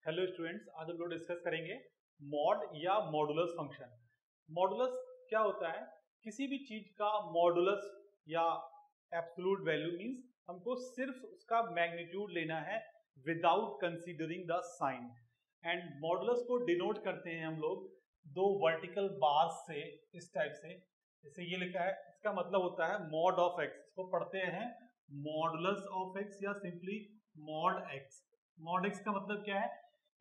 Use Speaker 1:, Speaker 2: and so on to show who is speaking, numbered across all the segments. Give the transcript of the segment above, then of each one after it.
Speaker 1: Hello students, आज हम लोग डिस्कस करेंगे मॉड या मॉडुलस फंक्शन। मॉडुलस क्या होता है? किसी भी चीज का मॉडुलस या एब्सोल्यूट वैल्यू मींस हमको सिर्फ उसका मैग्नीट्यूड लेना है without considering the sign. And modulus को डिनोट करते हैं हम लोग दो वर्टिकल बार्स से, इस टाइप से। जैसे ये लिखा है, इसका मतलब होता है मॉड ऑफ एक्स। इसको पढ़ते हैं मॉडुलस ऑफ एक्स या simply mod x. Mod x का मतलब क्या है?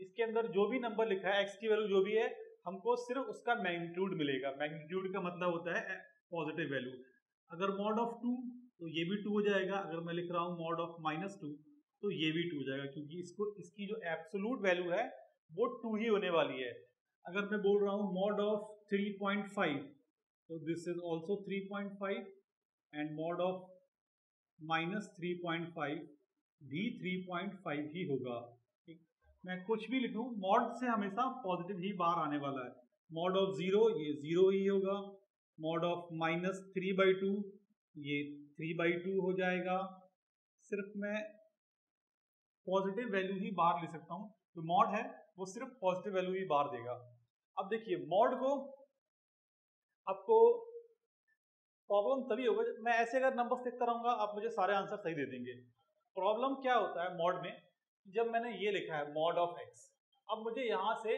Speaker 1: इसके अंदर जो भी नंबर लिखा है, एक्स की वैल्यू जो भी है, हमको सिर्फ उसका मैग्नीट्यूड मिलेगा। मैग्नीट्यूड का मतलब होता है पॉजिटिव वैल्यू। अगर मॉड ऑफ 2 तो ये भी 2 हो जाएगा। अगर मैं लिख रहा हूँ मॉड ऑफ -2 तो ये भी 2 हो जाएगा, क्योंकि इसकी जो एब्सोल्यूट वैल्यू है वो 2 ही होने वाली है। अगर मैं बोल रहा हूँ मॉड ऑफ 3.5 तो this is also 3.5 and mod of -3.5 भी 3.5 ही होगा। मैं कुछ भी लिखूं, मॉड से हमेशा पॉजिटिव ही बाहर आने वाला है। मॉड ऑफ 0 ये 0 ही होगा। मॉड ऑफ -3/2 ये 3/2 हो जाएगा। सिर्फ मैं पॉजिटिव वैल्यू ही बाहर ले सकता हूँ। जो मॉड है वो सिर्फ पॉजिटिव वैल्यू ही बाहर देगा। अब देखिए, मॉड को आपको प्रॉब्लम तभी होगा जब मैं ऐसे अगर नंबर्स लिखता रहूंगा, आप मुझे सारे आंसर सही दे देंगे। प्रॉब्लम क्या होता है मॉड में? जब मैंने ये लिखा है मॉड ऑफ एक्स, अब मुझे यहाँ से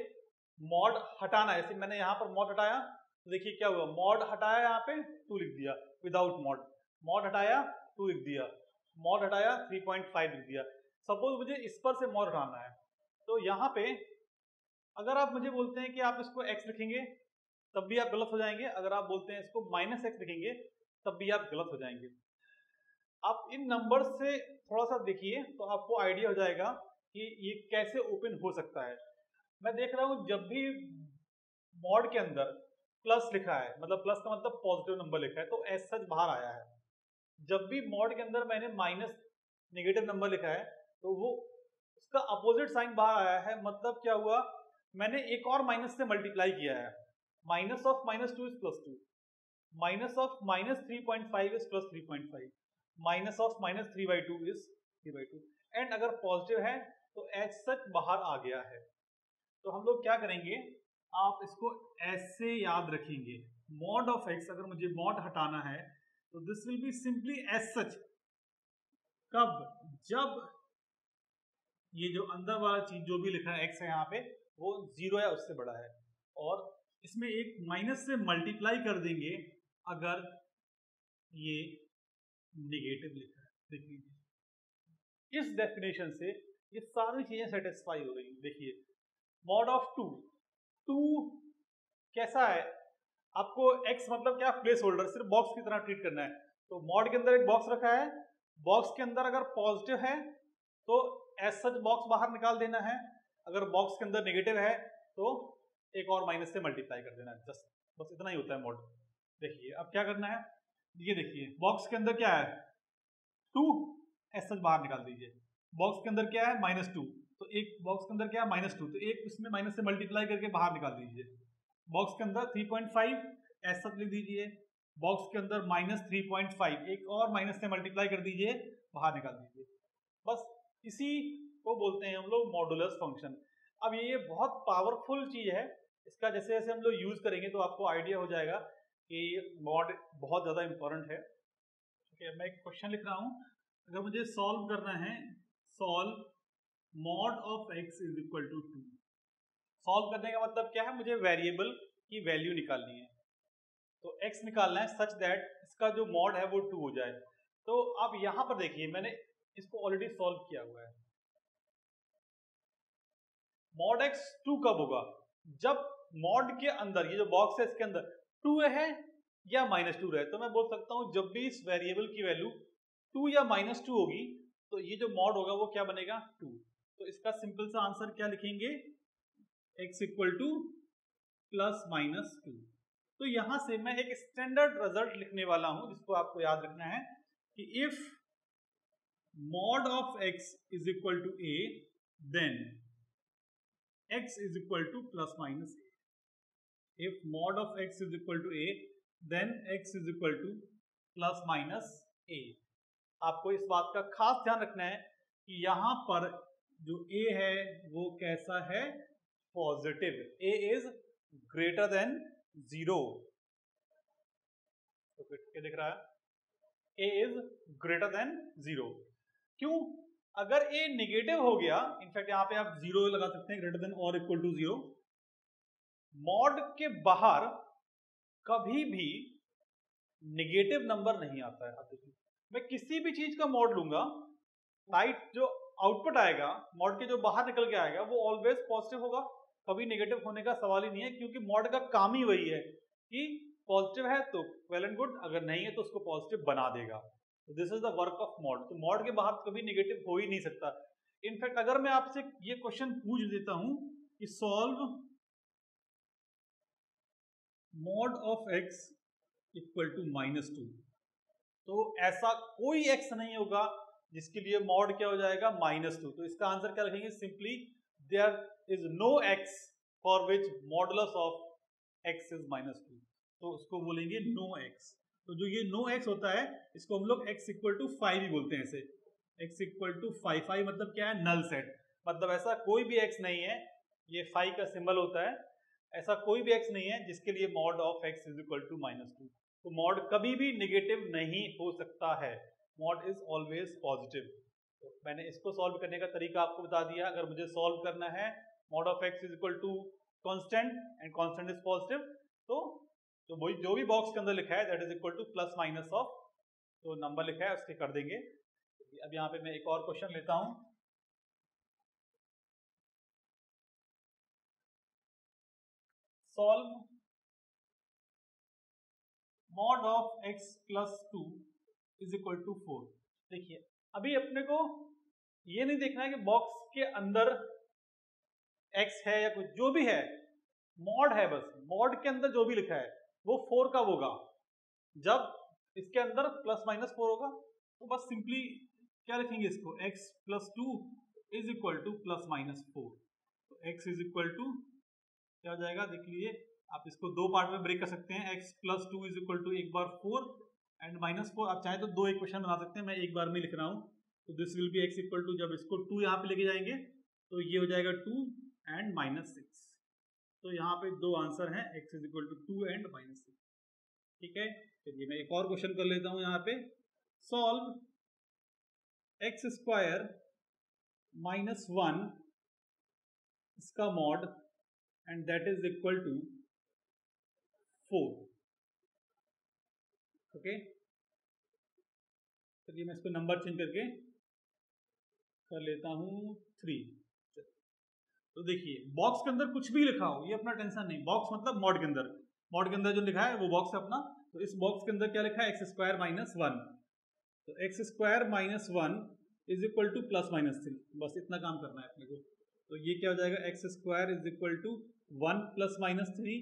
Speaker 1: मॉड हटाना है। जैसे मैंने यहाँ पर मॉड हटाया तो देखिए क्या हुआ, मॉड हटाया, यहाँ पे 2 लिख दिया विदाउट मॉड। मॉड हटाया 2 लिख दिया, मॉड हटाया 3.5 लिख दिया। सपोज मुझे इस पर से मॉड हटाना है, तो यहाँ पे अगर आप मुझे बोलते हैं कि आप इसको एक्स लिखेंगे तब भी आप गलत हो जाएंगे। अगर आप बोलते हैं इसको -x लिखेंगे तब भी आप गलत हो जाएंगे। आप इन नंबर से थोड़ा सा देखिए तो आपको आइडिया हो जाएगा कि ये कैसे ओपन हो सकता है। मैं देख रहा हूं जब भी मॉड के अंदर प्लस लिखा है, मतलब प्लस का मतलब पॉजिटिव नंबर लिखा है, तो एज सच बाहर आया है। जब भी मॉड के अंदर मैंने माइनस नेगेटिव नंबर लिखा है तो वो उसका अपोजिट साइन बाहर आया है। मतलब क्या हुआ, मैंने एक और माइनस से मल्टीप्लाई किया है। Minus of -2 is +2, minus of -3.5 is +3.5, minus of -3/2 is 3/2। And अगर पॉजिटिव है तो एज सच बाहर आ गया है। तो हम लोग क्या करेंगे, आप इसको ऐसे याद रखेंगे, मॉड ऑफ एक्स। अगर मुझे मॉड हटाना है तो this will be simply as such. कब? जब ये जो अंदर वाला चीज जो भी लिखा है एक्स है यहाँ पे, वो 0 या उससे बड़ा है, और इसमें एक माइनस से मल्टीप्लाई कर देंगे अगर ये नेगेटिव लिखा है। देख लीजिए, इस डेफिनेशन से ये सारी चीजें सेटिस्फाई हो गई। देखिए, मॉड ऑफ 2 कैसा है? आपको x मतलब क्या, प्लेस होल्डर, सिर्फ बॉक्स की तरह ट्रीट करना है। तो मॉड के अंदर एक बॉक्स रखा है, बॉक्स के अंदर अगर पॉजिटिव है तो एज सच बॉक्स बाहर निकाल देना है। अगर बॉक्स के अंदर नेगेटिव है तो एक और माइनस से मल्टीप्लाई कर देना है। जस्ट बस इतना ही होता है मॉड। देखिए अब क्या करना है, ये देखिए बॉक्स के अंदर क्या है 2, एज सच बाहर निकाल दीजिए। बॉक्स के अंदर क्या है -2, तो एक बॉक्स के अंदर क्या है -2, तो एक इसमें माइनस से मल्टीप्लाई करके बाहर निकाल दीजिए। बॉक्स के अंदर 3.5 एज सच लिख दीजिए। बॉक्स के अंदर -3.5 एक और माइनस से मल्टीप्लाई कर दीजिए, बाहर निकाल दीजिए। बस इसी को बोलते हैं हम लोग मॉडुलस फंक्शन। अब ये बहुत पावरफुल चीज है। इसका जैसे जैसे हम लोग यूज करेंगे तो आपको आइडिया हो जाएगा कि मॉड बहुत ज्यादा इंपॉर्टेंट है। ठीक है, मैं एक क्वेश्चन लिख रहा हूं। अगर मुझे सॉल्व करना है, solve mod of x is equal to 2। Solve करने का मतलब क्या है, मुझे वेरिएबल की वैल्यू निकालनी है। तो x निकालना है सच दैट इसका जो मॉड है वो 2 हो जाए। तो आप यहां पर देखिए, मैंने इसको ऑलरेडी सॉल्व किया हुआ है। मॉड x 2 कब होगा? जब मॉड के अंदर ये जो बॉक्स है इसके अंदर 2 है या -2 है। तो मैं बोल सकता हूं जब भी इस वेरिएबल की वैल्यू 2 या -2 होगी तो ये जो मॉड होगा वो क्या बनेगा, 2। तो इसका सिंपल सा आंसर क्या लिखेंगे, x इक्वल टू +-2। तो यहां से मैं एक स्टैंडर्ड रिजल्ट लिखने वाला हूं जिसको आपको याद रखना है कि if mod of x is equal to a then x is equal to +-a। If mod of x is equal to a then x is equal to +-a। आपको इस बात का खास ध्यान रखना है कि यहां पर जो ए है वो कैसा है, positive, A is greater then 0। तो क्या दिख रहा है, ए इज ग्रेटर देन 0। क्यों, अगर ए निगेटिव हो गया, इनफैक्ट यहां पे आप 0 लगा सकते हैं, ग्रेटर देन और इक्वल टू 0, मॉड के बाहर कभी भी निगेटिव नंबर नहीं आता है। अब देखिए, मैं किसी भी चीज का मॉड लूंगा, राइट, जो आउटपुट आएगा मॉड के जो बाहर निकल के आएगा वो ऑलवेज पॉजिटिव होगा, कभी नेगेटिव होने का सवाल ही नहीं है, क्योंकि मॉड का काम ही वही है कि पॉजिटिव है तो वेल एंड गुड, अगर नहीं है तो उसको पॉजिटिव बना देगा। This is the work of mod. तो मॉड के बाहर कभी नेगेटिव हो ही नहीं सकता। इनफैक्ट अगर मैं आपसे ये क्वेश्चन पूछ देता हूं कि solve mod of x equal to -2, तो ऐसा कोई x नहीं होगा जिसके लिए मॉड क्या हो जाएगा, -2। तो इसका आंसर क्या लिखेंगे, simply there is no x for which modulus of x is -2, तो उसको बोलेंगे नो x। तो जो ये नो x होता है इसको हम लोग x इक्वल टू 5 ही बोलते हैं, ऐसे x इक्वल टू 5। 5 मतलब क्या है, नल सेट, मतलब ऐसा कोई भी x नहीं है, ये 5 का सिंबल होता है, ऐसा कोई भी x नहीं है जिसके लिए mod of x is equal to -2। तो मॉड कभी भी नेगेटिव नहीं हो सकता है, मॉड इज ऑलवेज पॉजिटिव। तो मैंने इसको सॉल्व करने का तरीका आपको बता दिया। अगर मुझे सॉल्व करना है mod of x is equal to constant and constant is positive, तो वही जो भी बॉक्स के अंदर लिखा है that is equal to plus minus of जो नंबर लिखा है उसके कर देंगे। अब यहाँ पे मैं एक और क्वेश्चन लेता हूं, solve mod of x plus 2 is equal to 4। देखिए, अभी अपने को ये नहीं देखना है कि बॉक्स के अंदर x है या कुछ जो भी है, मॉड है, बस मॉड के अंदर जो भी लिखा है वो 4 का होगा। जब इसके अंदर प्लस माइनस 4 होगा तो बस सिंपली क्या लिखेंगे इसको, x plus 2 is equal to plus minus 4। तो x इज इक्वल टू क्या हो जाएगा, देख लीजिए, आप इसको दो पार्ट में ब्रेक कर सकते हैं। x plus 2 is equal to एक बार 4 एंड -4। आप चाहे तो दो इक्वेशन बना सकते हैं, मैं एक बार में लिख रहा हूँ। तो this will be x equal to, जब इसको 2 यहाँ पे लेके जाएंगे तो ये हो जाएगा 2 एंड -6। तो यहाँ पे दो आंसर हैं, x is equal to 2 and -6। ठीक है, चलिए मैं एक और क्वेश्चन कर लेता हूँ यहाँ पे, सॉल्व x स्क्वायर -1 इसका mod and that is equal to 4। Okay, चलिए मैं इसको नंबर चेंज करके कर लेता हूँ 3। तो देखिए, बॉक्स के अंदर कुछ भी लिखा हो ये अपना टेंशन नहीं, बॉक्स मतलब मॉड के अंदर, मॉड के अंदर जो लिखा है वो बॉक्स है अपना। तो इस बॉक्स के अंदर क्या लिखा है, एक्स स्क्वायर -1, तो x square -1 is equal to plus -3, बस इतना काम करना है अपने को। तो ये क्या हो जाएगा, x square is equal to 1 plus -3,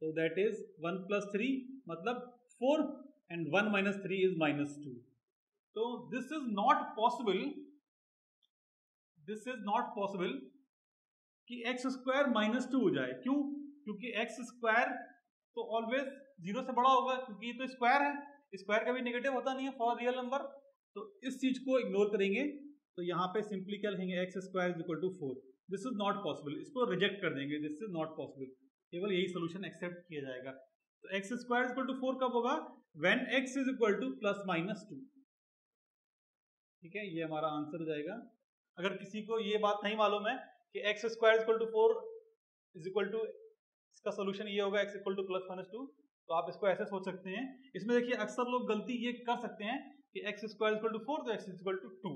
Speaker 1: तो दैट इज 1 प्लस 3 मतलब 4 एंड 1 - 3 इज -2। तो this is not possible, this is not possible कि एक्स स्क्वायर -2 हो जाए। क्यों, क्योंकि एक्स स्क्वायर तो ऑलवेज 0 से बड़ा होगा, क्योंकि ये तो स्क्वायर है, स्क्वायर कभी नेगेटिव होता नहीं है फॉर रियल नंबर। तो इस चीज को इग्नोर करेंगे, तो यहाँ पे सिंपली क्या लिखेंगे, x square is equal to 4। This is not possible, इसको रिजेक्ट कर देंगे, दिस इज नॉट पॉसिबल, केवल यही सोल्यूशन एक्सेप्ट किया जाएगा। तो x square is equal to 4 कब होगा, when x is equal to plus -2। ठीक है, ये हमारा आंसर हो जाएगा। अगर किसी को ये बात नहीं मालूम है कि x square equal to 4 is equal to, इसका सोल्यूशन ये होगा एक्स इक्वल टू प्लस -2, तो आप इसको ऐसे सोच सकते हैं। इसमें देखिए अक्सर लोग गलती ये कर सकते हैं कि एक्स स्क्वायर इक्वल टू 4 तो एक्स इक्वल टू 2,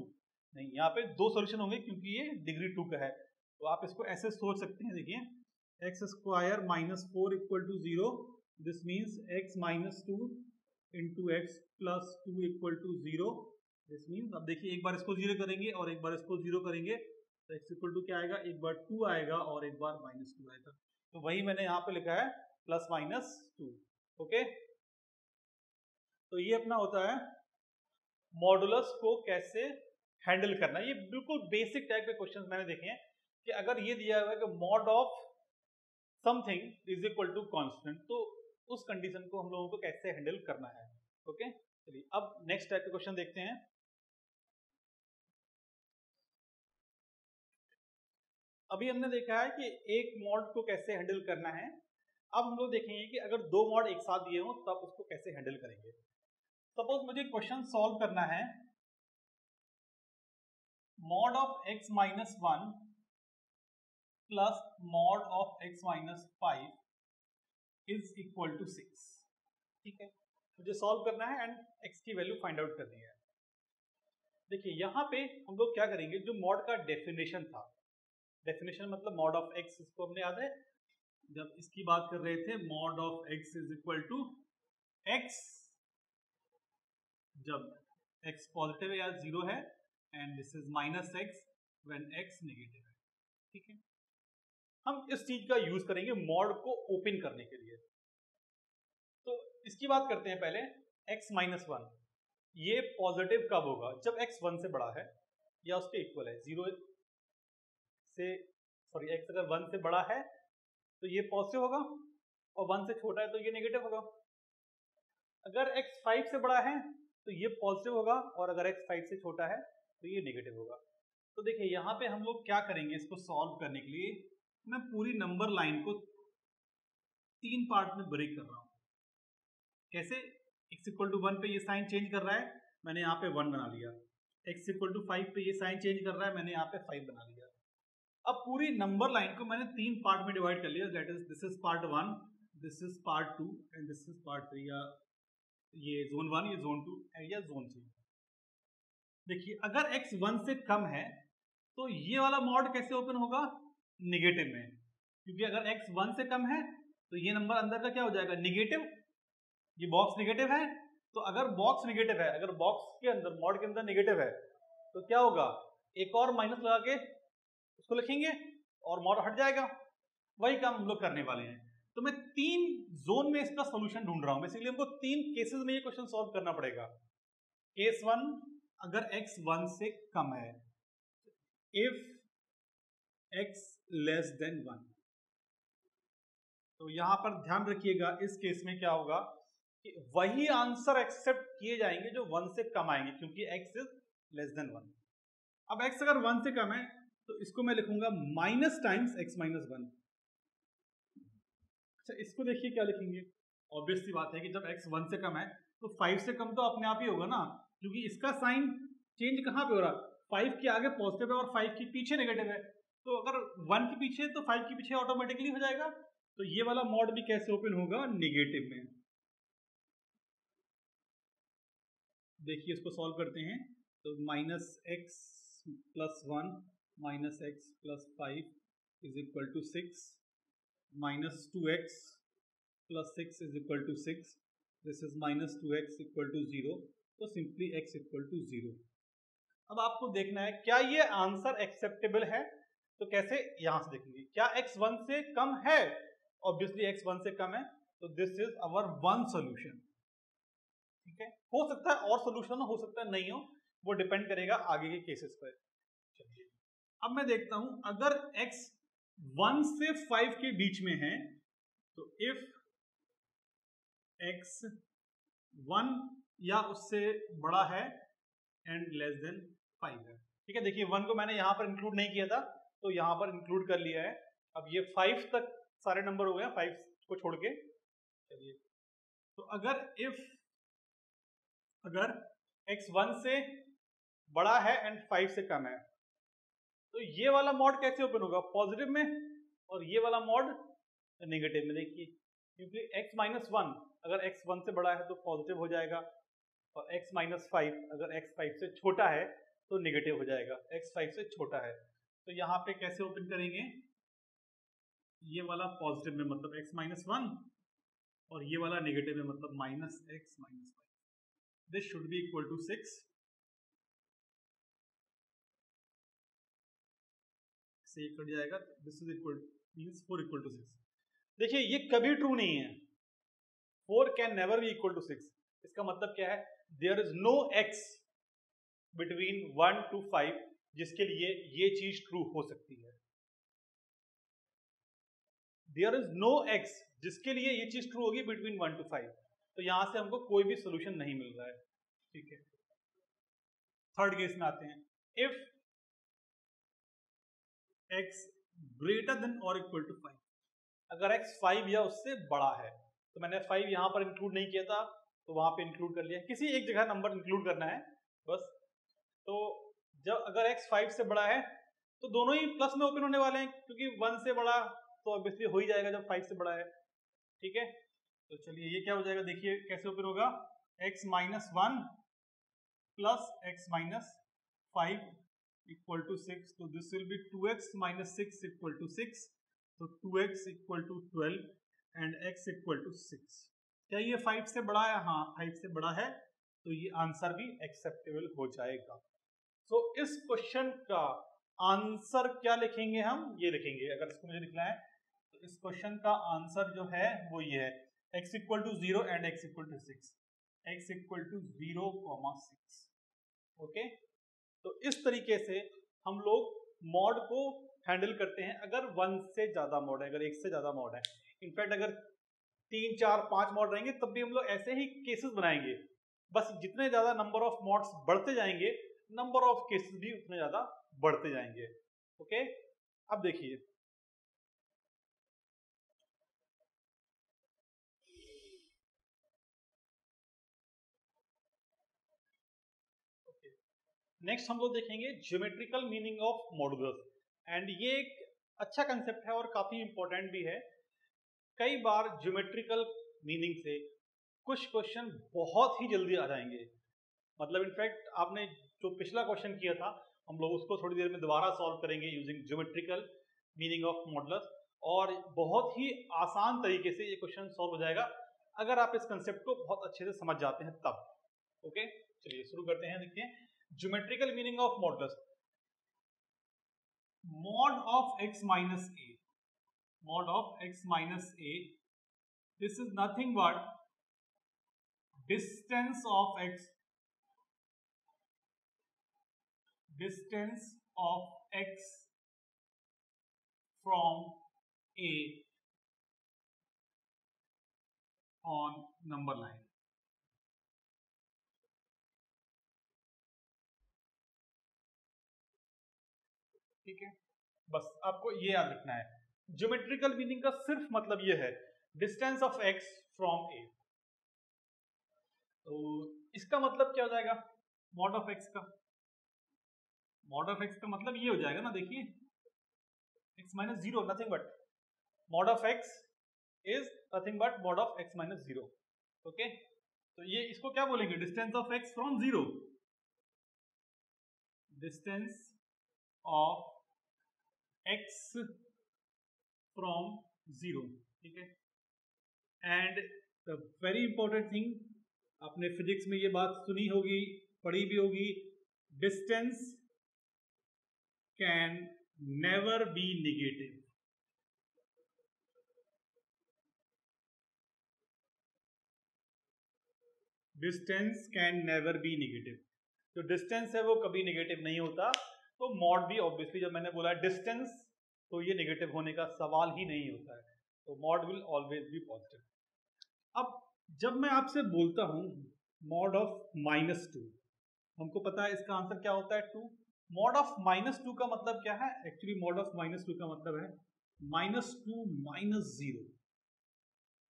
Speaker 1: नहीं, यहाँ पे दो सोल्यूशन होंगे क्योंकि ये डिग्री 2 का है। तो आप इसको ऐसे सोच सकते हैं, देखिए x square -4 equal to 0, this means x -2 into x plus 2 equal to 0, this means, अब देखिए एक बार इसको 0 करेंगे और एक बार इसको 0 करेंगे तो एक्स इक्वल टू क्या आएगा, एक बार 2 आएगा और एक बार -2 आएगा। तो वही मैंने यहाँ पे लिखा है प्लस -2। ओके, तो ये अपना होता है मॉडुलस को कैसे हैंडल करना। ये बिल्कुल बेसिक टाइप के क्वेश्चंस मैंने देखे हैं कि अगर ये दिया हुआ है कि mod of something is equal to constant, तो उस कंडीशन को हम लोगों को कैसे हैंडल करना है। ओके, चलिए अब नेक्स्ट टाइप के क्वेश्चन देखते हैं। अभी हमने देखा है कि एक मॉड को कैसे हैंडल करना है। अब हम लोग देखेंगे कि अगर दो मॉड एक साथ दिए हों तब उसको कैसे हैंडल करेंगे। सपोज मुझे क्वेश्चन सॉल्व करना है, mod of x minus 1 plus mod of x minus 5 is equal to 6। ठीक है, मुझे सॉल्व करना है एंड x की वैल्यू फाइंड आउट करनी है। देखिए यहाँ पे हम लोग क्या करेंगे, जो मॉड का डेफिनेशन था, डेफिनेशन मतलब मॉड ऑफ x, इसको हमने याद है जब इसकी बात कर रहे थे, mod of x is equal to x जब x पॉजिटिव है या जीरो है, and this is minus x when x negative है। ठीक है, हम इस चीज का यूज करेंगे मॉड को ओपन करने के लिए। तो इसकी बात करते हैं पहले, x माइनस 1 ये पॉजिटिव कब होगा, जब x 1 से बड़ा है या उसके इक्वल है। जीरो से सॉरी x अगर 1 से बड़ा है तो ये पॉजिटिव होगा, और 1 से छोटा है तो ये नेगेटिव होगा। अगर x 5 से बड़ा है तो ये पॉजिटिव होगा, और अगर x 5 से छोटा है तो ये नेगेटिव होगा। तो देखिए यहाँ पे हम लोग क्या करेंगे, इसको सॉल्व करने के लिए मैं पूरी नंबर लाइन को 3 पार्ट में ब्रेक कर रहा हूँ। कैसे, x इक्वल टू 1 पे ये साइन चेंज कर रहा है, मैंने यहाँ पे 1 बना लिया। x इक्वल टू 5 पे ये साइन चेंज कर रहा है, मैंने यहाँ पे 5 बना लिया। अब पूरी नंबर लाइन को मैंने 3 पार्ट में डिवाइड कर लिया, that is this is part 1, this is part 2 and this is part 3, या ये जोन 1, ये जोन 2 या जोन 3। देखिए अगर x 1 से कम है तो ये वाला मॉड कैसे ओपन होगा, निगेटिव में, क्योंकि अगर x 1 से कम है तो ये नंबर अंदर का क्या हो जाएगा, निगेटिव। ये बॉक्स निगेटिव है, तो अगर बॉक्स निगेटिव है, अगर बॉक्स के अंदर मॉड के अंदर निगेटिव है तो क्या होगा, एक और माइनस लगा के उसको लिखेंगे और मॉड हट जाएगा। वही काम हम लोग करने वाले हैं। तो मैं 3 जोन में इसका सॉल्यूशन ढूंढ रहा हूं। बेसिकली हमको 3 केसेस में ये क्वेश्चन सॉल्व करना पड़ेगा। केस 1, अगर x 1 से कम है, इफ x लेस देन 1, तो यहां पर ध्यान रखिएगा इस केस में क्या होगा कि वही आंसर एक्सेप्ट किए जाएंगे जो 1 से कम आएंगे, क्योंकि x इज लेस देन 1। अब x अगर 1 से कम है तो इसको मैं लिखूंगा माइनस टाइम्स x माइनस 1। अच्छा, इसको देखिए क्या लिखेंगे, ऑब्वियस सी बात है कि जब x 1 से कम है तो 5 से कम तो अपने आप ही होगा ना, क्योंकि इसका साइन चेंज कहाँ पे हो रहा है, 5 के आगे पॉजिटिव है और 5 के पीछे नेगेटिव है। तो अगर 1 के पीछे तो 5 के पीछे ऑटोमेटिकली हो जाएगा। तो ये वाला मॉड भी कैसे ओपन होगा, निगेटिव में। देखिए इसको सॉल्व करते हैं, तो minus x plus 1 minus x plus 5 is equal to 6, minus 2x plus 6 is equal to 6, this is minus 2x equal to 0, तो सिंपली x इक्वल टू 0। अब आपको देखना है क्या ये आंसर एक्सेप्टेबल है, तो कैसे, यहां से देखेंगे क्या x 1 से कम है, ऑब्वियसली x 1 से कम है, तो this is our one solution. ठीक है, हो सकता है और सॉल्यूशन हो सकता है नहीं हो, वो डिपेंड करेगा आगे के केसेस पर। चलिए अब मैं देखता हूं, अगर x 1 से 5 के बीच में है, तो इफ x 1 या उससे बड़ा है एंड लेस देन 5 है। ठीक है, देखिए 1 को मैंने यहां पर इंक्लूड नहीं किया था, तो यहां पर इंक्लूड कर लिया है। अब ये 5 तक सारे नंबर हो गए, 5 को छोड़ के। चलिए, तो अगर x 1 से बड़ा है एंड 5 से कम है, तो ये वाला मॉड कैसे ओपन होगा, पॉजिटिव में, और ये वाला मॉड नेगेटिव में। देखिए क्योंकि x माइनस 1 अगर x 1 से बड़ा है तो पॉजिटिव हो जाएगा, और x माइनस 5 अगर x 5 से छोटा है तो नेगेटिव हो जाएगा, x 5 से छोटा है। तो यहाँ पे कैसे ओपन करेंगे, ये वाला पॉजिटिव में मतलब x माइनस 1, और ये वाला नेगेटिव में मतलब minus x minus 5। This should be equal to 6। से ये कट जाएगा, this is equal means 4 equal to 6। देखिए ये कभी ट्रू नहीं है, 4 can never be equal to 6। इसका मतलब क्या है, there is no x between 1 to 5 जिसके लिए ये चीज ट्रू हो सकती है। देयर इज नो x जिसके लिए ये चीज ट्रू होगी बिटवीन 1 to 5। तो यहां से हमको कोई भी सोल्यूशन नहीं मिल रहा है। ठीक है, थर्ड केस में आते हैं, इफ x ग्रेटर देन और इक्वल टू 5। अगर x 5 या उससे बड़ा है, तो मैंने 5 यहाँ पर इंक्लूड नहीं किया था तो वहां पे इंक्लूड कर लिया, किसी एक जगह नंबर इंक्लूड करना है बस। तो जब अगर x 5 से बड़ा है तो दोनों ही प्लस में ओपन होने वाले हैं, क्योंकि 1 से बड़ा तो ऑब्वियसली हो ही जाएगा जब 5 से बड़ा है। ठीक है, तो चलिए ये क्या हो जाएगा, देखिए कैसे ओपन होगा, x minus 1 plus x minus 5 equal to 6, तो this will be 2x minus 6 equal to 6, तो 2x equal to 12 and x equal to 6। क्या ये 5 से बड़ा है? हाँ 5 से बड़ा है, तो ये आंसर भी एक्सेप्टेबल हो जाएगा। सो इस क्वेश्चन का आंसर क्या लिखेंगे हम, ये लिखेंगे। अगर इसको मुझे लिखना है तो इस क्वेश्चन का आंसर जो है वो ये है, x equal to 0 and x equal to 6, x equal to 0,6। Okay, तो इस तरीके से हम लोग मॉड को हैंडल करते हैं अगर 1 से ज्यादा मॉड है, अगर 1 से ज्यादा मॉड है। इनफैक्ट अगर 3, 4, 5 मॉड रहेंगे तब भी हम लोग ऐसे ही केसेस बनाएंगे, बस जितने ज्यादा नंबर ऑफ मॉड्स बढ़ते जाएंगे नंबर ऑफ केसेस भी उतने ज्यादा बढ़ते जाएंगे। ओके, अब देखिए नेक्स्ट हम लोग देखेंगे geometrical meaning of modulus, and ये एक अच्छा कंसेप्ट है और काफी इंपॉर्टेंट भी है। कई बार ज्योमेट्रिकल मीनिंग से कुछ क्वेश्चन बहुत ही जल्दी आ जाएंगे, मतलब इनफैक्ट आपने जो पिछला क्वेश्चन किया था हम लोग उसको थोड़ी देर में दोबारा सॉल्व करेंगे using geometrical meaning of modulus, और बहुत ही आसान तरीके से ये क्वेश्चन सॉल्व हो जाएगा अगर आप इस कंसेप्ट को बहुत अच्छे से समझ जाते हैं तब। ओके, चलिए शुरू करते हैं। देखिए geometrical meaning of modulus, mod of x minus a, mod of x minus a, this is nothing but distance of x, distance of x from a on number line। ठीक है, बस आपको ये याद रखना है, ज्योमेट्रिकल मीनिंग का सिर्फ मतलब ये है distance of x from a। तो इसका मतलब क्या हो जाएगा, मॉड ऑफ x का, मॉड ऑफ x का मतलब ये हो जाएगा ना, देखिए x minus 0 nothing but mod of x is nothing but mod of x minus 0। Okay, तो ये इसको क्या बोलेंगे, distance of x from 0, distance of x from 0। ठीक है, and the very important thing, आपने फिजिक्स में ये बात सुनी होगी, पढ़ी भी होगी, distance can never B negative. Distance can never B negative, जो डिस्टेंस है वो कभी नेगेटिव नहीं होता। तो मॉड भी ऑब्वियसली, जब मैंने बोला डिस्टेंस तो ये नेगेटिव होने का सवाल ही नहीं होता है, तो mod will always be positive. अब जब मैं आपसे बोलता हूं मॉड ऑफ -2, हमको पता है इसका आंसर क्या होता है 2। मॉड ऑफ -2 का मतलब क्या है, एक्चुअली मॉड ऑफ -2 का मतलब है -2 माइनस 0।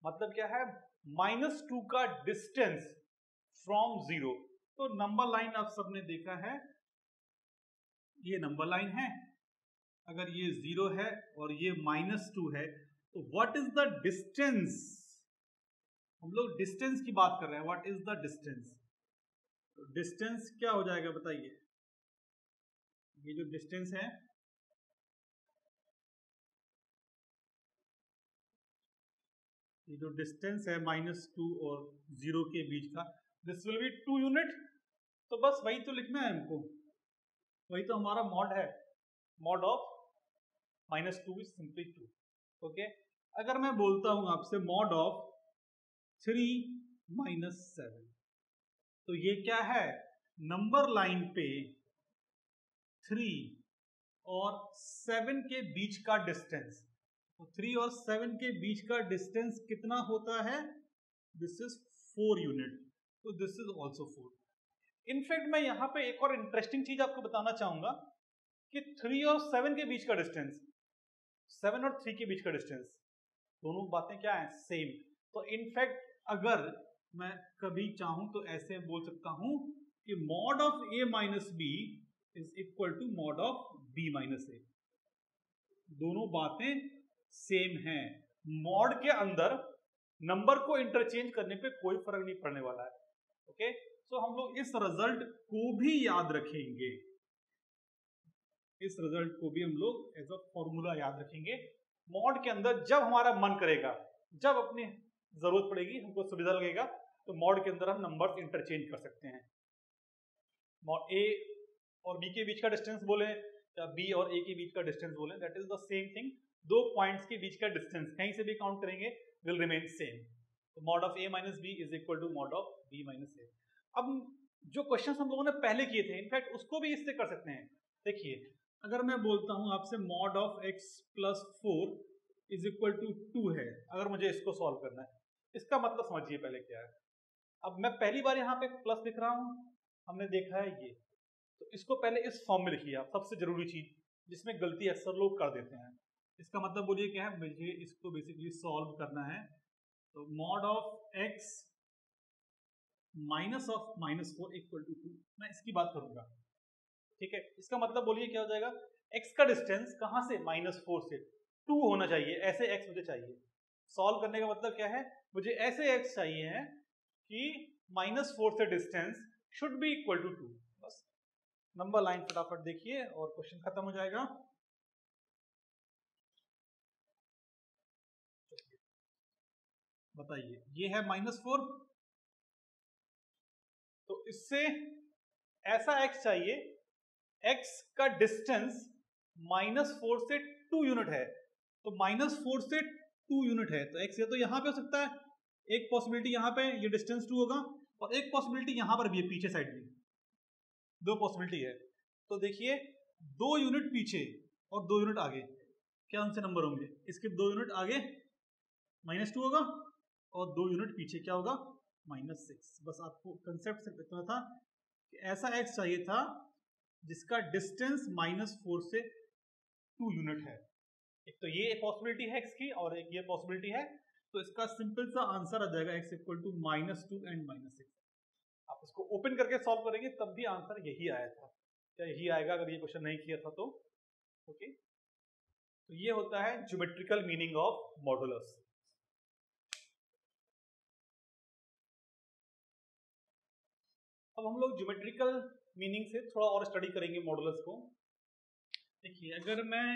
Speaker 1: मतलब क्या है, -2 का डिस्टेंस फ्रॉम 0। तो नंबर लाइन आप सबने देखा है, ये नंबर लाइन है, अगर ये 0 है और ये -2 है, तो व्हाट इज द डिस्टेंस, हम लोग डिस्टेंस की बात कर रहे हैं, व्हाट इज द डिस्टेंस। तो डिस्टेंस क्या हो जाएगा बताइए, ये जो डिस्टेंस है, ये जो डिस्टेंस है -2 और 0 के बीच का, दिस विल बी 2 यूनिट। तो बस वही तो लिखना है हमको, वही तो हमारा मॉड है, mod of -2 is simply 2। Okay, अगर मैं बोलता हूं आपसे मॉड ऑफ 3 - 7, तो ये क्या है, नंबर लाइन पे 3 और 7 के बीच का डिस्टेंस। तो 3 और 7 के बीच का डिस्टेंस कितना होता है, दिस इज 4 यूनिट, तो दिस इज ऑल्सो 4। इनफैक्ट मैं यहां पे एक और इंटरेस्टिंग चीज आपको बताना चाहूंगा कि 3 और 7 के बीच का डिस्टेंस, 7 और 3 के बीच का डिस्टेंस, दोनों बातें क्या है, सेम। तो इनफैक्ट अगर मैं कभी चाहूं तो ऐसे बोल सकता हूं कि mod of a minus B is equal to mod of b minus A. दोनों बातें सेम हैं। मॉड के अंदर नंबर को इंटरचेंज करने पे कोई फर्क नहीं पड़ने वाला है। ओके, सो हम लोग इस रिजल्ट को भी याद रखेंगे, इस रिजल्ट को भी हम लोग एज अ फॉर्मूला याद रखेंगे। मॉड के अंदर जब हमारा मन करेगा, जब अपनी जरूरत पड़ेगी, हमको सुविधा लगेगा, तो मॉड के अंदर हम नंबर इंटरचेंज कर सकते हैं। मॉड ए और बी के बीच का डिस्टेंस बोले या बी और ए के बीच का डिस्टेंस बोले, that is the same thing. दो पॉइंट्स के बीच का डिस्टेंस कहीं से भी काउंट करेंगे विल रिमेन सेम। तो mod of a minus B is equal to mod of b minus A. अब जो क्वेश्चन हम लोगों ने पहले किए थे, इनफैक्ट उसको भी इससे कर सकते हैं। देखिए, अगर मैं बोलता हूं आपसे mod of x plus 4 is equal to 2 है, अगर मुझे इसको सॉल्व करना है, इसका मतलब समझिए पहले क्या है। अब मैं पहली बार यहाँ पे प्लस लिख रहा हूं, हमने देखा है ये, तो इसको पहले इस फॉर्म में लिखिए आप, सबसे जरूरी चीज जिसमें गलती अक्सर लोग कर देते हैं। इसका मतलब बोलिए क्या है, मुझे इसको बेसिकली सॉल्व करना है। तो mod of x minus of minus 4 equal to 2, मैं इसकी बात करूंगा। ठीक है, इसका मतलब बोलिए क्या हो जाएगा, x का डिस्टेंस कहां से, -4 से 2 होना चाहिए, ऐसे x मुझे चाहिए। सॉल्व करने का मतलब क्या है, मुझे ऐसे x चाहिए है कि -4 से distance should be equal to 2। बस नंबर लाइन फटाफट देखिए और क्वेश्चन खत्म हो जाएगा। बताइए, ये है -4, तो इससे ऐसा x चाहिए, x का डिस्टेंस -4 से 2 यूनिट है, तो -4 से 2 यूनिट है, तो x ये तो यहां पे हो सकता है, एक पॉसिबिलिटी यहां पे ये डिस्टेंस 2 होगा, और एक पॉसिबिलिटी यहां पर भी है, पीछे साइड में दो पॉसिबिलिटी है। तो देखिए, 2 यूनिट पीछे और 2 यूनिट आगे, क्या उनसे नंबर होंगे, इसके 2 यूनिट आगे -2 होगा और 2 यूनिट पीछे क्या होगा, -6। बस आपको कंसेप्ट से इतना था कि ऐसा x चाहिए था जिसका डिस्टेंस -4 से 2 यूनिट है। एक तो ये पॉसिबिलिटी है x की और एक ये पॉसिबिलिटी है, तो इसका सिंपल सा आंसर आ जाएगा x इक्वल टू -2 एंड -6। आप इसको ओपन करके सॉल्व करेंगे तब भी आंसर यही आया था, क्या यही आएगा अगर ये क्वेश्चन नहीं किया था तो। ओके, तो ये होता है ज्योमेट्रिकल मीनिंग ऑफ मॉडुलस। अब हम लोग ज्योमेट्रिकल मीनिंग से थोड़ा और स्टडी करेंगे मॉडुलस को। देखिए, अगर मैं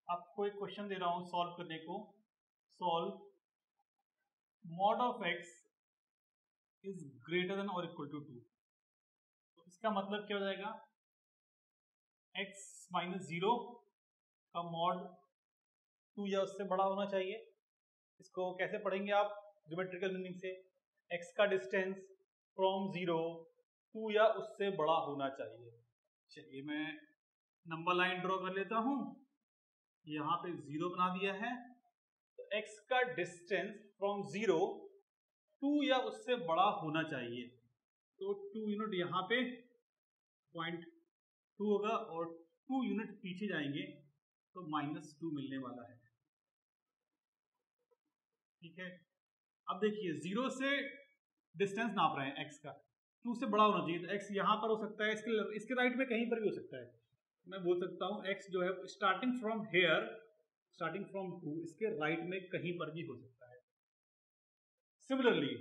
Speaker 1: आपको एक क्वेश्चन दे रहा हूं सॉल्व करने को, solve mod of x is greater than और इक्वल टू 2, तो इसका मतलब क्या हो जाएगा, x माइनस 0 का मॉड 2 या उससे बड़ा होना चाहिए। इसको कैसे पढ़ेंगे आप ज्योमेट्रिकल मीनिंग से, x का डिस्टेंस फ्रॉम 0 2 या उससे बड़ा होना चाहिए। चलिए मैं नंबर लाइन ड्रॉ कर लेता हूं, यहाँ पे 0 बना दिया है, तो x का डिस्टेंस फ्रॉम 0 2 या उससे बड़ा होना चाहिए, तो 2 यूनिट यहाँ पे 0.2 होगा और 2 यूनिट पीछे जाएंगे तो -2 मिलने वाला है। ठीक है, अब देखिए 0 से डिस्टेंस नाप रहे हैं x का, 2 से बड़ा होना चाहिए, तो x यहाँ पर हो सकता है, इसके राइट में कहीं पर भी हो सकता है। मैं बोल सकता हूँ x जो है starting from here, starting from 2, इसके राइट में कहीं पर भी हो सकता है। सिमिलरली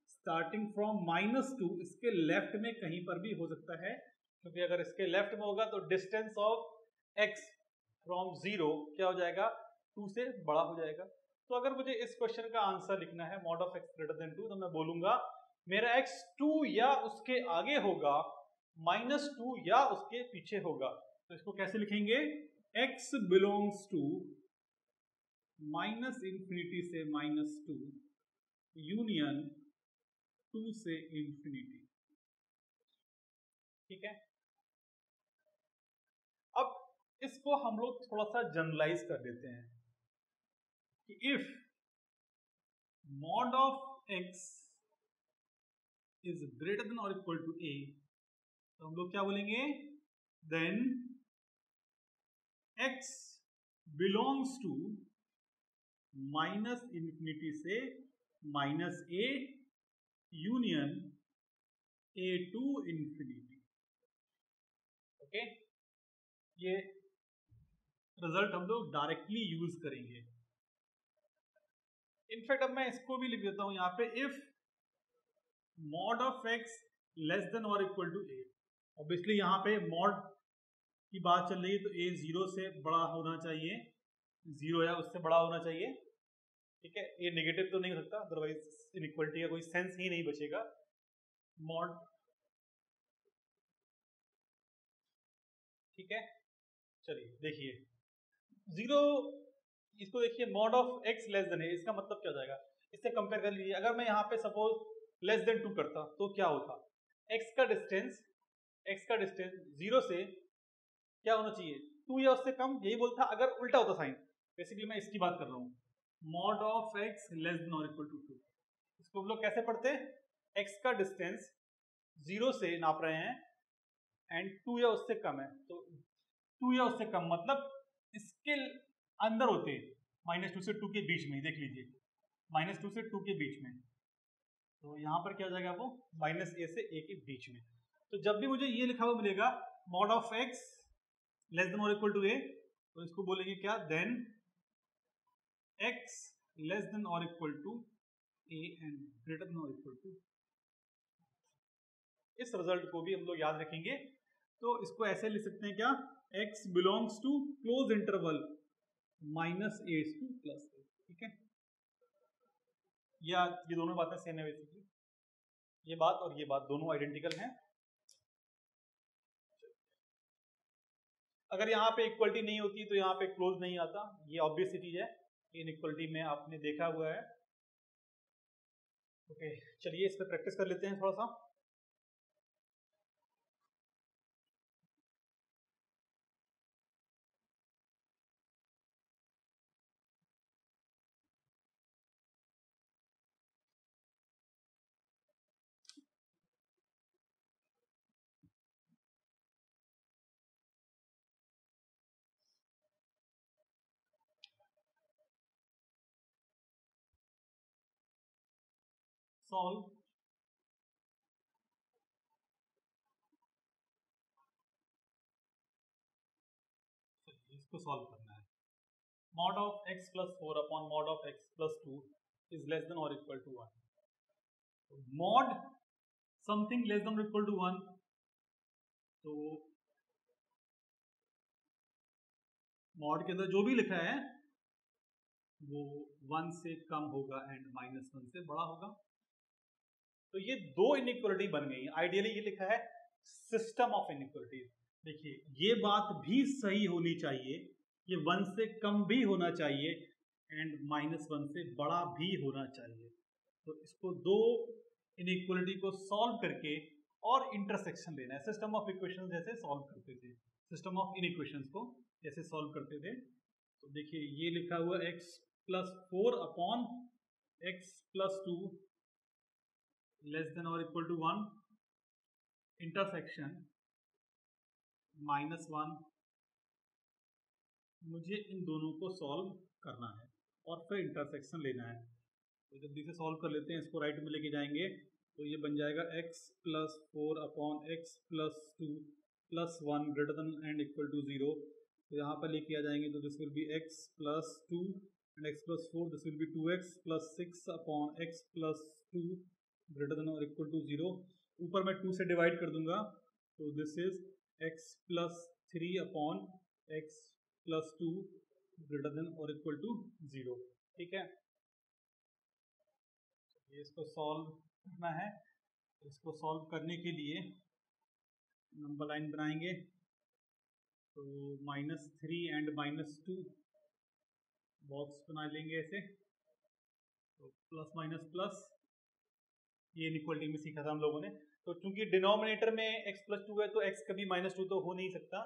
Speaker 1: स्टार्टिंग फ्रॉम -2, इसके लेफ्ट में कहीं पर भी हो सकता है, क्योंकि अगर इसके लेफ्ट में होगा तो डिस्टेंस ऑफ x फ्रॉम 0 क्या हो जाएगा, 2 से बड़ा हो जाएगा। तो अगर मुझे इस क्वेश्चन का आंसर लिखना है mod of x greater than 2, तो मैं बोलूंगा मेरा x 2 या उसके आगे होगा, -2 या उसके पीछे होगा। तो इसको कैसे लिखेंगे, x बिलोंग्स टू -∞ से -2 यूनियन 2 से इंफिनिटी। ठीक है, अब इसको हम लोग थोड़ा सा जनरलाइज कर देते हैं कि if mod of x is greater than और इक्वल टू a, तो हम लोग क्या बोलेंगे, then x belongs to minus infinity से minus A union A to infinity. Okay, ये रिजल्ट हम लोग डायरेक्टली यूज करेंगे। इनफैक्ट अब मैं इसको भी लिख देता हूं यहां पे, if mod of x less than और इक्वल टू ए। ऑब्वियसली यहाँ पे मॉड की बात चल रही है, तो ए 0 से बड़ा होना चाहिए, 0 या उससे बड़ा होना चाहिए। ठीक है, ये नेगेटिव तो नहीं हो सकता, अदरवाइज इनइक्वलिटी का कोई सेंस ही नहीं बचेगा। मॉड, ठीक है, चलिए देखिए 0, इसको देखिए mod of x less than है, इसका मतलब क्या हो जाएगा, इससे कंपेयर कर लीजिए। अगर मैं यहाँ पे सपोज लेस देन 2 करता तो क्या होता, x का डिस्टेंस 0 से क्या होना चाहिए, 2 या उससे कम, यही बोलता। अगर उल्टा होता साइन, बेसिकली मैं इसकी बात कर रहा हूँ, mod of x less than और इक्वल टू 2, इसको हम लोग कैसे पढ़ते हैं, x का डिस्टेंस 0 से नाप रहे हैं एंड 2 या उससे कम है, तो 2 या उससे कम मतलब इसके अंदर होते हैं, -2 से 2 के बीच में, देख लीजिए -2 से 2 के बीच में, तो यहाँ पर क्या हो जाएगा वो -a से a के बीच में। तो जब भी मुझे ये लिखा हुआ मिलेगा mod of x less than और इक्वल टू a, तो इसको बोलेंगे क्या, देन x लेस देन और equal to a and greater than और इक्वल टू। इस रिजल्ट को भी हम लोग याद रखेंगे, तो इसको ऐसे लिख सकते हैं क्या, x belongs to close interval -a to +a। ठीक है, या ये दोनों बातें सेम है बेसिकली, ये बात और ये बात दोनों आइडेंटिकल हैं। अगर यहाँ पे इक्वलिटी नहीं होती तो यहाँ पे क्लोज नहीं आता, ये ऑब्वियस चीज है, इनइक्वलिटी में आपने देखा हुआ है। ओके, चलिए इस पर प्रैक्टिस कर लेते हैं थोड़ा सा। सॉल्व, इसको सॉल्व करना है। Mod of x plus 4 upon mod of x plus 2 is less than और equal to 1। Mod something less than और इक्वल टू 1, तो मॉड के अंदर जो भी लिखा है वो 1 से कम होगा एंड -1 से बड़ा होगा। तो ये दो इनइक्वलिटी बन गई। आइडियली ये लिखा है सिस्टम ऑफ इनइक्वलिटीज। देखिए ये बात भी सही होनी चाहिए, ये 1 से कम भी होना चाहिए एंड -1 से बड़ा भी होना चाहिए। तो इसको दो इनइक्वलिटी को सॉल्व करके और इंटरसेक्शन लेना है, सिस्टम ऑफ इक्वेशन जैसे सॉल्व करते थे, सिस्टम ऑफ इनइक्वेशंस को जैसे सॉल्व करते थे। तो देखिए ये लिखा हुआ x plus 4 upon x plus 2 less than और इक्वल टू 1, इंटरसेक्शन -1। मुझे इन दोनों को सॉल्व करना है और फिर इंटरसेक्शन लेना है। तो जल्दी से सॉल्व कर लेते हैं, इसको राइट में लेके जाएंगे तो ये बन जाएगा x plus 4 upon x plus 2 plus 1 greater than and equal to 0। तो यहाँ पर लेके आ जाएंगे तो this will be x plus 2 and x plus 4, this will be 2x plus 6 upon x plus 2 greater than और इक्वल टू 0। ऊपर मैं 2 से डिवाइड कर दूंगा, तो this is x plus 3 upon x plus 2 greater than और इक्वल टू 0। ठीक है, ये इसको सॉल्व करना है। इसको सॉल्व करने के लिए नंबर लाइन बनाएंगे, तो -3 एंड -2 बॉक्स बना लेंगे ऐसे, तो प्लस माइनस प्लस, ये इनइक्वलिटी में सीखा था हम लोगों ने। तो चूंकि डिनोमिनेटर में x प्लस 2 है तो x कभी -2 तो हो नहीं सकता,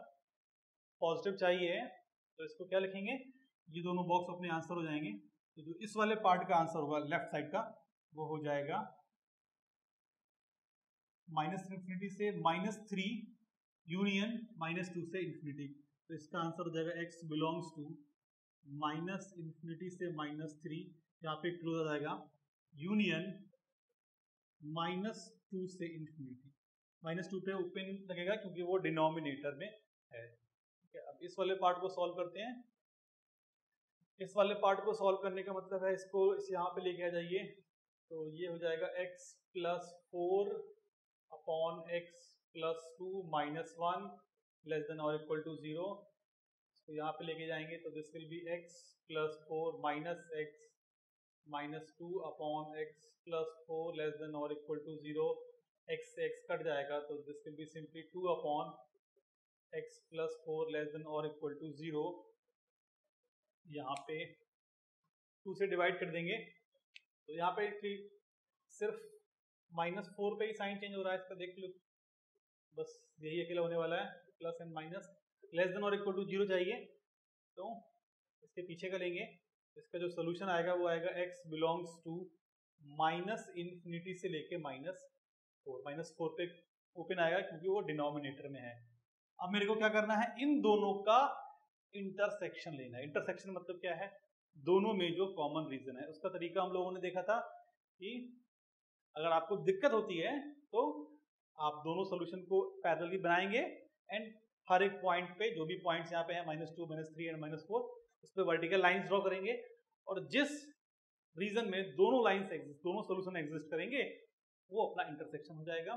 Speaker 1: पॉजिटिव चाहिए, तो इसको क्या लिखेंगे, ये दोनों बॉक्स अपने आंसर हो जाएंगे। तो जो इस वाले पार्ट का आंसर होगा लेफ्ट साइड का, वो हो जाएगा -∞ से -3 यूनियन -2 से इन्फिनिटी। तो इसका आंसर हो जाएगा x belongs to minus infinity से -3, यहाँ पे क्लोज आ जाएगा, यूनियन -2 से इन्फिनिटी। -2 पे ओपन लगेगा क्योंकि वो डिनोमिनेटर में है। ठीक है, अब इस वाले पार्ट को सॉल्व करते हैं। इस वाले पार्ट को सॉल्व करने का मतलब है इसको इस यहाँ पे लेके आ जाइए, तो ये हो जाएगा x + 4 upon x + 2 -1 less than और इक्वल टू 0। तो यहाँ पे लेके जाएंगे तो this will be x + 4 -x -2 upon x + 4 less than और इक्वल टू 0। x से x कट जाएगा तो this will be simply 2 upon x + 4 less than और इक्वल टू 0। यहाँ पे 2 से डिवाइड कर देंगे तो यहाँ पे सिर्फ -4 पे ही साइन चेंज हो रहा है, इसका देख लो, बस यही अकेला होने वाला है। Plus and minus less than और इक्वल टू 0 चाहिए, तो इसके पीछे का लेंगे। इसका जो सोल्यूशन आएगा वो आएगा x बिलोंग्स टू -इन्फिनिटी से लेके -4। -4 पे ओपन आएगा क्योंकि वो डिनोमिनेटर में है। अब मेरे को क्या करना है, इन दोनों का इंटरसेक्शन लेना है। इंटरसेक्शन मतलब क्या है, दोनों में जो कॉमन रीजन है। उसका तरीका हम लोगों ने देखा था कि अगर आपको दिक्कत होती है तो आप दोनों सोल्यूशन को पैरेलली बनाएंगे एंड हर एक पॉइंट पे, जो भी पॉइंट्स यहाँ पे हैं -2 -3 एंड -4, उस पर वर्टिकल लाइंस ड्रॉ करेंगे और जिस रीजन में दोनों लाइंस एग्जिस्ट, दोनों सोल्यूशन एग्जिस्ट करेंगे, वो अपना इंटरसेक्शन हो जाएगा।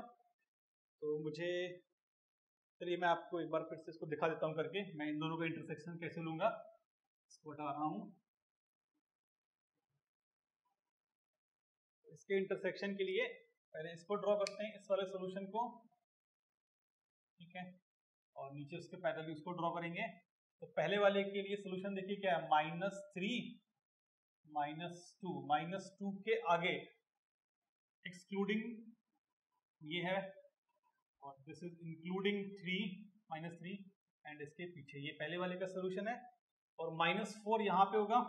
Speaker 1: तो मुझे चलिए मैं आपको एक बार फिर से इसको दिखा देता हूँ करके, मैं इन दोनों का इंटरसेक्शन कैसे लूंगा। इसको हटा रहा हूँ। इसके इंटरसेक्शन के लिए पहले इसको ड्रॉ करते हैं, इस वाले सॉल्यूशन को, ठीक है, और नीचे उसके पैरेलल उसको ड्रॉ करेंगे। तो पहले वाले के लिए सॉल्यूशन देखिए क्या है, -3 -2 के आगे एक्सक्लूडिंग ये है और दिस इज इंक्लूडिंग 3 एंड इसके पीछे ये पहले वाले का सॉल्यूशन है। और -4 यहाँ पे होगा,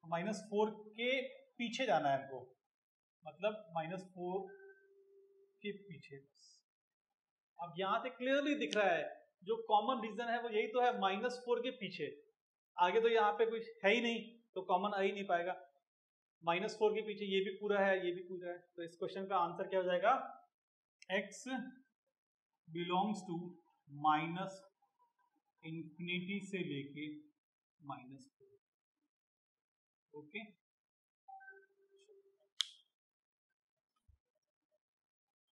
Speaker 1: -4 के पीछे जाना है हमको, मतलब -4 के पीछे। अब यहाँ से क्लियरली दिख रहा है जो कॉमन रीजन है वो यही तो है, -4 के पीछे। आगे तो यहाँ पे कुछ है ही नहीं तो कॉमन आ ही नहीं पाएगा। -4 के पीछे ये भी पूरा है, ये भी पूरा है। तो इस क्वेश्चन का आंसर क्या हो जाएगा, x बिलोंग्स टू -इन्फिनिटी से लेके -4। ओके।